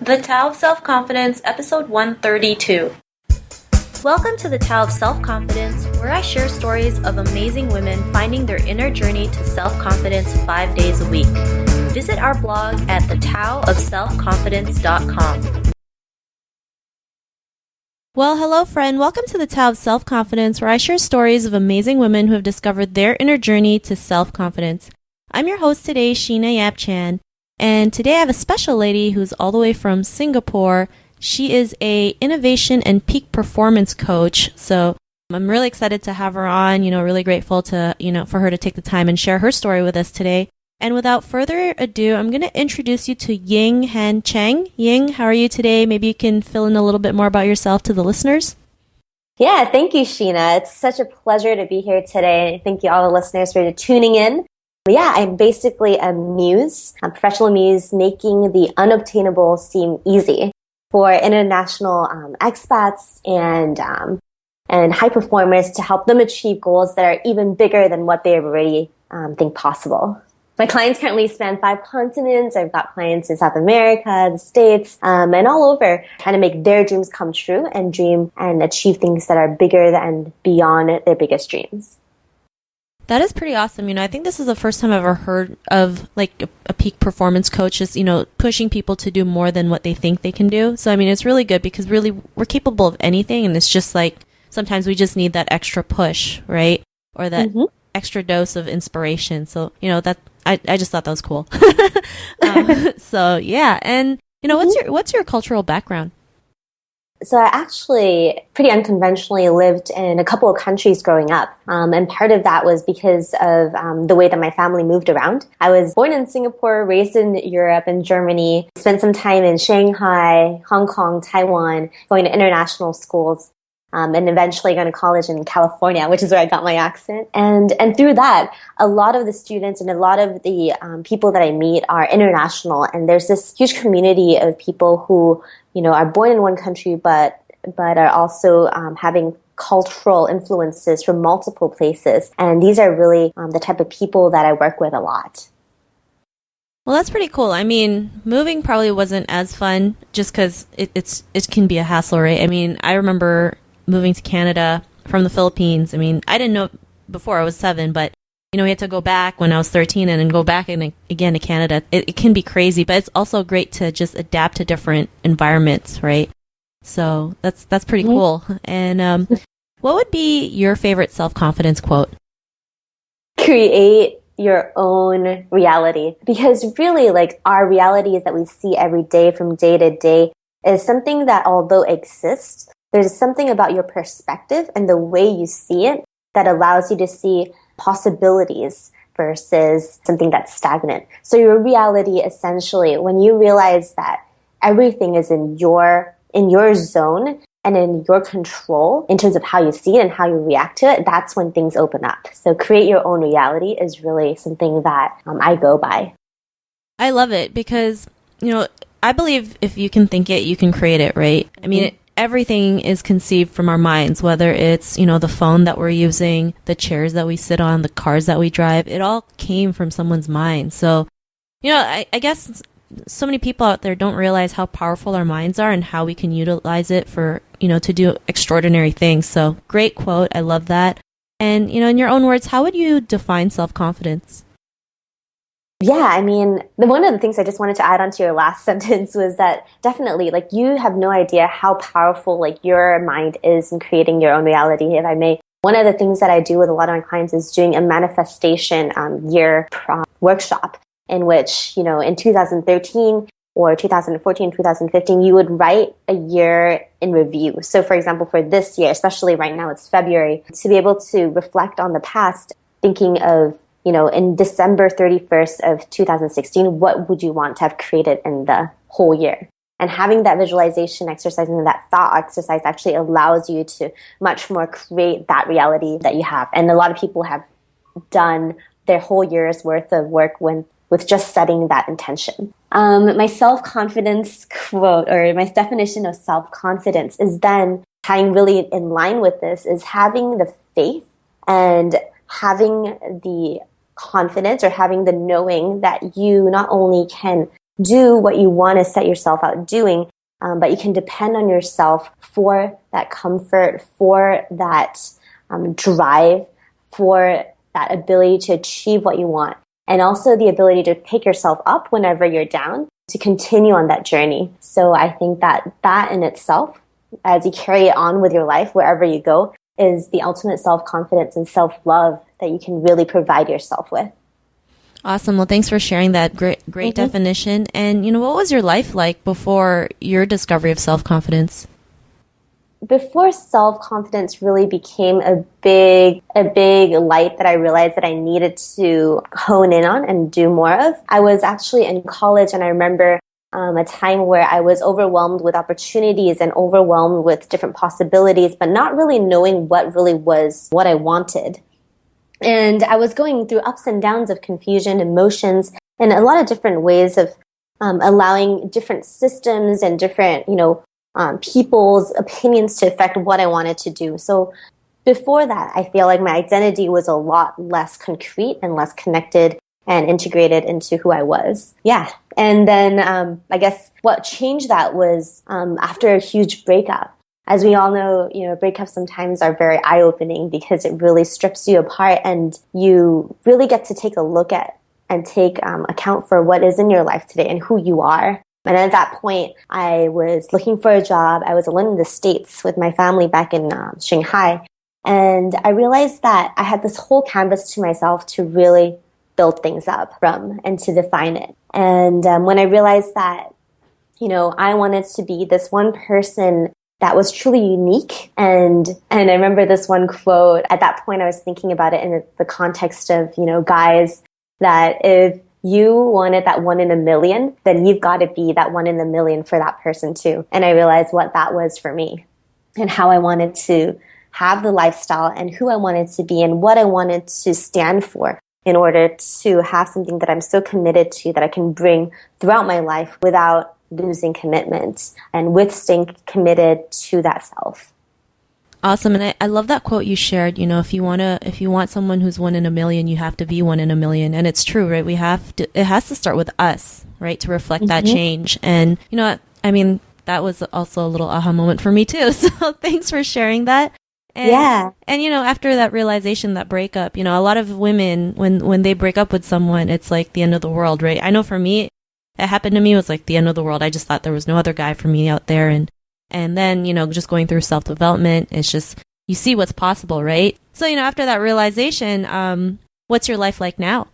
The Tao of Self-Confidence, Episode 132. Welcome to the Tao of Self-Confidence, where I share stories of amazing women finding their inner journey to self-confidence 5 days a week. Visit our blog at thetaoofselfconfidence.com. Well, hello friend. Welcome to the Tao of Self-Confidence, where I share stories of amazing women who have discovered their inner journey to self-confidence. I'm your host today, Sheena Yap Chan. And today I have a special lady who's all the way from Singapore. She is a innovation and peak performance coach. So I'm really excited to have her on, really grateful to, for her to take the time and share her story with us today. And without further ado, I'm going to introduce you to Ying Han Cheng. Ying, how are you today? Maybe you can fill in a little bit more about yourself to the listeners. Yeah, thank you, Sheena. It's such a pleasure to be here today. Thank you all the listeners for tuning in. Yeah, I'm basically a muse, a professional muse, making the unobtainable seem easy for international expats and high performers to help them achieve goals that are even bigger than what they already think possible. My clients currently span 5 continents. I've got clients in South America, the States, and all over, trying to make their dreams come true and dream and achieve things that are bigger than beyond their biggest dreams. That is pretty awesome. I think this is the first time I've ever heard of like a peak performance coach is, pushing people to do more than what they think they can do. So, it's really good because really we're capable of anything. And it's just like sometimes we just need that extra push, right? Or that extra dose of inspiration. So, that I just thought that was cool. So, yeah. And, what's your cultural background? So I actually pretty unconventionally lived in a couple of countries growing up. And part of that was because of the way that my family moved around. I was born in Singapore, raised in Europe and Germany, spent some time in Shanghai, Hong Kong, Taiwan, going to international schools, and eventually going to college in California, which is where I got my accent. And through that, a lot of the students and a lot of the people that I meet are international. And there's this huge community of people who are born in one country, but are also having cultural influences from multiple places. And these are really the type of people that I work with a lot. Well, that's pretty cool. Moving probably wasn't as fun just because it can be a hassle, right? I remember moving to Canada from the Philippines. I didn't know before I was 7, but we had to go back when I was 13 and then go back again to Canada. It can be crazy, but it's also great to just adapt to different environments, right? So that's pretty cool. And what would be your favorite self-confidence quote? Create your own reality. Because really, our realities that we see every day from day to day is something that, although exists, there's something about your perspective and the way you see it that allows you to see possibilities versus something that's stagnant. So your reality, essentially, when you realize that everything is in your zone and in your control in terms of how you see it and how you react to it, that's when things open up. So create your own reality is really something that I go by. I love it because, I believe if you can think it, you can create it, right? Everything is conceived from our minds, whether it's, the phone that we're using, the chairs that we sit on, the cars that we drive. It all came from someone's mind. So, I guess so many people out there don't realize how powerful our minds are and how we can utilize it for, to do extraordinary things. So great quote. I love that. And, in your own words, how would you define self-confidence? Yeah, one of the things I just wanted to add on to your last sentence was that definitely, you have no idea how powerful, your mind is in creating your own reality, if I may. One of the things that I do with a lot of my clients is doing a manifestation year workshop in which, in 2013 or 2014, 2015, you would write a year in review. So, for example, for this year, especially right now, it's February, to be able to reflect on the past, thinking of in December 31st of 2016, what would you want to have created in the whole year? And having that visualization exercise and that thought exercise actually allows you to much more create that reality that you have. And a lot of people have done their whole year's worth of work with just setting that intention. My self-confidence quote, or my definition of self-confidence, is then tying really in line with this, is having the faith and having the confidence or having the knowing that you not only can do what you want to set yourself out doing, but you can depend on yourself for that comfort, for that drive, for that ability to achieve what you want, and also the ability to pick yourself up whenever you're down to continue on that journey. So I think that in itself, as you carry it on with your life, wherever you go, is the ultimate self-confidence and self-love that you can really provide yourself with. Awesome. Well, thanks for sharing that great definition. And, what was your life like before your discovery of self-confidence? Before self-confidence really became a big light that I realized that I needed to hone in on and do more of, I was actually in college, and I remember a time where I was overwhelmed with opportunities and overwhelmed with different possibilities, but not really knowing what really was what I wanted. And I was going through ups and downs of confusion, emotions, and a lot of different ways of allowing different systems and different, people's opinions to affect what I wanted to do. So before that, I feel like my identity was a lot less concrete and less connected and integrated into who I was. Yeah. And then I guess what changed that was after a huge breakup. As we all know, breakups sometimes are very eye-opening because it really strips you apart, and you really get to take a look at and take account for what is in your life today and who you are. And at that point, I was looking for a job. I was alone in the States with my family back in Shanghai. And I realized that I had this whole canvas to myself to really build things up from and to define it. And when I realized that, I wanted to be this one person that was truly unique. And I remember this one quote. At that point, I was thinking about it in the context of, guys, that if you wanted that one in a million, then you've got to be that one in a million for that person too. And I realized what that was for me and how I wanted to have the lifestyle and who I wanted to be and what I wanted to stand for in order to have something that I'm so committed to that I can bring throughout my life without losing commitment and with staying committed to that self. Awesome. And I love that quote you shared. If you want someone who's one in a million, you have to be one in a million. And it's true, right? It has to start with us, right? To reflect that change. And that was also a little aha moment for me too. So thanks for sharing that. And, yeah. And, after that realization, that breakup, a lot of women, when they break up with someone, it's like the end of the world, right? I know for me, it happened to me, it was like the end of the world. I just thought there was no other guy for me out there. And then, just going through self-development, it's just, you see what's possible, right? So, after that realization, what's your life like now?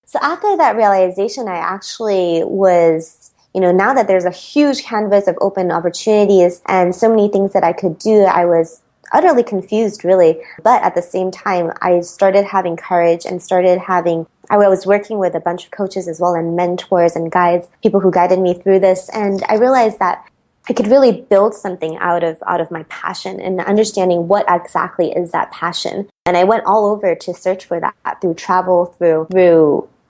So after that realization, I actually was, now that there's a huge canvas of open opportunities and so many things that I could do, I was utterly confused, really. But at the same time, I started having courage and I was working with a bunch of coaches as well and mentors and guides, people who guided me through this. And I realized that I could really build something out of my passion and understanding what exactly is that passion. And I went all over to search for that through travel, through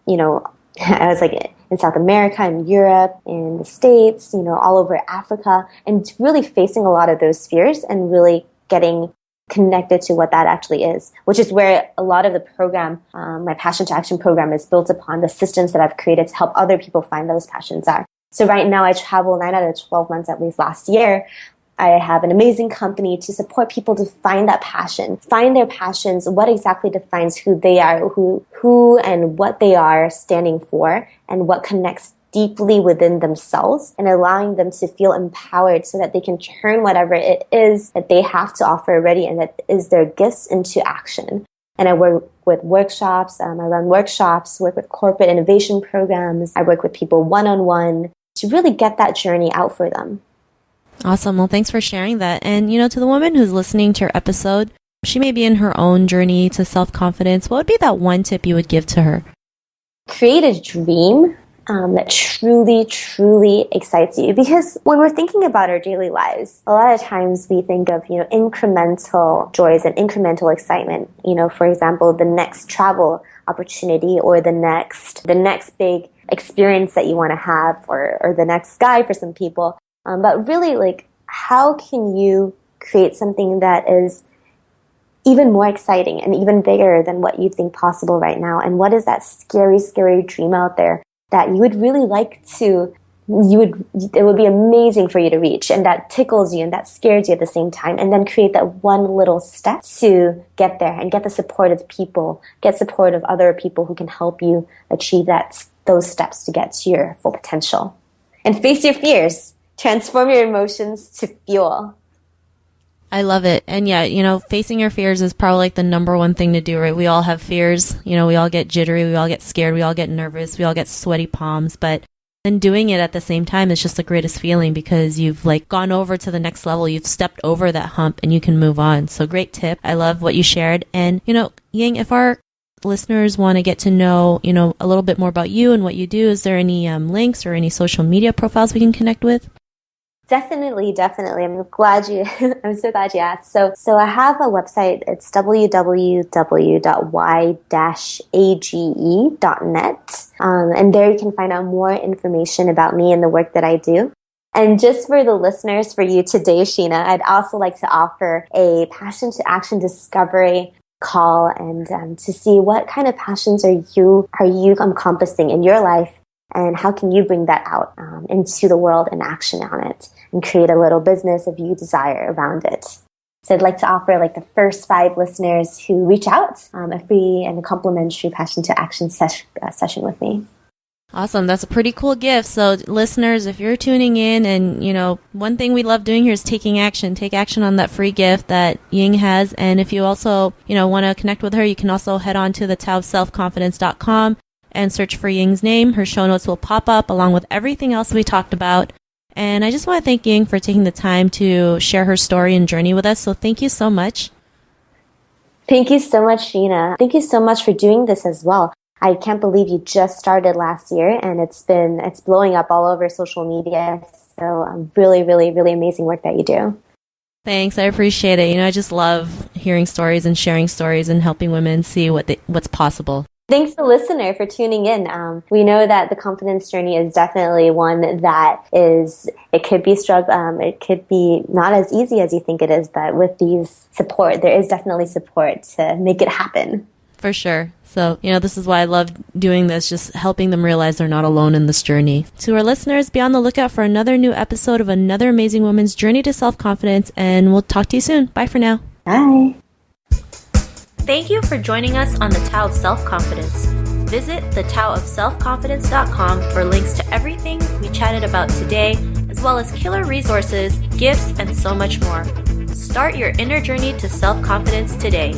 I was like in South America, in Europe, in the States, all over Africa, and really facing a lot of those fears and really getting connected to what that actually is, which is where a lot of the program, my Passion to Action program, is built upon the systems that I've created to help other people find those passions are. So right now I travel 9 out of 12 months at least last year. I have an amazing company to support people to find that passion, find their passions, what exactly defines who they are, who and what they are standing for, and what connects deeply within themselves, and allowing them to feel empowered so that they can turn whatever it is that they have to offer already and that is their gifts into action. And I work with workshops, I run workshops, work with corporate innovation programs, I work with people one-on-one to really get that journey out for them. Awesome. Well, thanks for sharing that. And, to the woman who's listening to your episode, she may be in her own journey to self-confidence. What would be that one tip you would give to her? Create a dream that truly, truly excites you. Because when we're thinking about our daily lives, a lot of times we think of, incremental joys and incremental excitement. For example, the next travel opportunity or the next big experience that you want to have or the next guy for some people. But really, how can you create something that is even more exciting and even bigger than what you think possible right now? And what is that scary, scary dream out there that you would really like to, it would be amazing for you to reach, and that tickles you and that scares you at the same time, and then create that one little step to get there and get the support of people, get support of other people who can help you achieve those steps to get to your full potential. And face your fears. Transform your emotions to fuel. I love it. And yeah, facing your fears is probably like the number one thing to do, right? We all have fears. We all get jittery. We all get scared. We all get nervous. We all get sweaty palms. But then doing it at the same time is just the greatest feeling because you've gone over to the next level. You've stepped over that hump and you can move on. So great tip. I love what you shared. And, Ying, if our listeners want to get to know, a little bit more about you and what you do, is there any links or any social media profiles we can connect with? Definitely. I'm so glad you asked. So I have a website. It's www.y-age.net. And there you can find out more information about me and the work that I do. And just for the listeners, for you today, Sheena, I'd also like to offer a Passion to Action Discovery call and to see what kind of passions are you encompassing in your life, and how can you bring that out into the world and action on it and create a little business if you desire around it. So I'd like to offer the first 5 listeners who reach out a free and a complimentary Passion to Action session with me. Awesome. That's a pretty cool gift. So listeners, if you're tuning in and, one thing we love doing here is taking action. Take action on that free gift that Ying has. And if you also, want to connect with her, you can also head on to thetaoofselfconfidence.com and search for Ying's name. Her show notes will pop up along with everything else we talked about. And I just want to thank Ying for taking the time to share her story and journey with us. So thank you so much. Thank you so much, Sheena. Thank you so much for doing this as well. I can't believe you just started last year, and it's blowing up all over social media. So really, really, really amazing work that you do. Thanks. I appreciate it. I just love hearing stories and sharing stories and helping women see what's possible. Thanks, the listener, for tuning in. We know that the confidence journey is definitely one that it could be it could be not as easy as you think it is, but with these support, there is definitely support to make it happen. For sure. So, this is why I love doing this, just helping them realize they're not alone in this journey. To our listeners, be on the lookout for another new episode of another amazing woman's journey to self-confidence, and we'll talk to you soon. Bye for now. Bye. Thank you for joining us on the Tao of Self-Confidence. Visit thetaoofselfconfidence.com for links to everything we chatted about today, as well as killer resources, gifts, and so much more. Start your inner journey to self-confidence today.